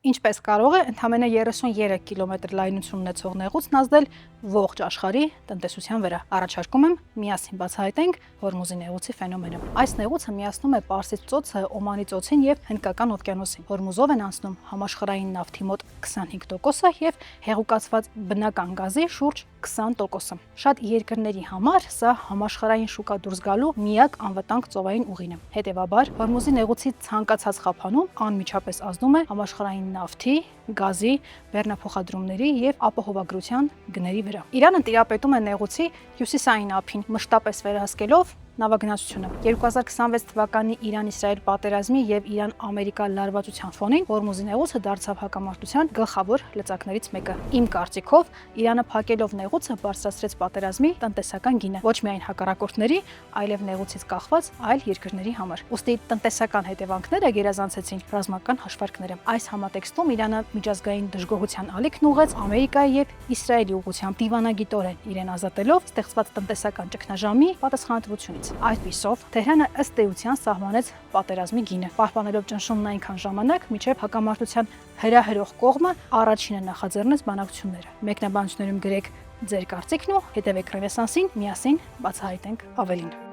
Ինչպես կարող է ընդամենը 33 կիլոմետր լայնություն ունեցող նեղուցն ազդել ողջ աշխարհի տնտեսության վրա։ Առաջարկում եմ միասին բացահայտենք Հորմուզի նեղուցի ֆենոմենը։ Այս նեղուցը միացնում է Պարսից ծոցը, Օմանի ծոցին եւ Հնդկական օվկիանոսին։ Հորմուզով են անցնում համաշխարհային նավթի մոտ 25%-ը եւ հեղուկացված բնական գազի շուրջ 20%-ը։ Շատ երկրների համար սա համաշխարհային շուկա դուրս գալու միակ անվտանգ ծովային ուղին է։ Հետևաբար, Հորմուզի նեղուցի ցանկացած խափանում անմիջապես ազդում է համաշխարհային նավթի, գազի, բեռնափոխադրումների եւ ապահովագրության գների վրա։ Իրանը տիրապետում է նեղուցի հյուսիսային ափին, մշտապես վերահսկելով նավագնացությունը։ 2026 թվականի Իրան-Իսրայել պատերազմի եւ Իրան-Ամերիկա լարվածության ֆոնին Հորմուզի նեղուցը դարձավ հակամարտության գլխավոր լծակներից մեկը։ Իմ կարծիքով, Իրանը փակելով նեղուցը բարձրացրեց պատերազմի տնտեսական գինը ոչ միայն հակառակորդների, այլև նեղուցից կախված այլ երկրների համար։ Ուստի տնտեսական հետևանքները գերազանցեցին ռազմական հաշվարկները։ Այս համատեքստում Իրանը միջազգային դժգոհության ալիքն ուղղեց Ամերիկայի եւ Իսրայելի ուղղությամբ դիվանագիտորեն իրեն ազատելով ստեղծված տնտեսական ճգնաժամի պատասխանատվությունից։ Այդպիսով Թեհրանը ըստ էության սահմանեց պատերազմի գինը, պահպանելով ճնշումն այնքան ժամանակ, մինչև հակամարտության հրահրող կողմը առաջինը նախաձեռնեց բանակցությունները։ Մեկնաբանություններում գրեք ձեր կարծիքն ու հետևեք Ռենեսանսին, միասին բացահայտենք ավելին։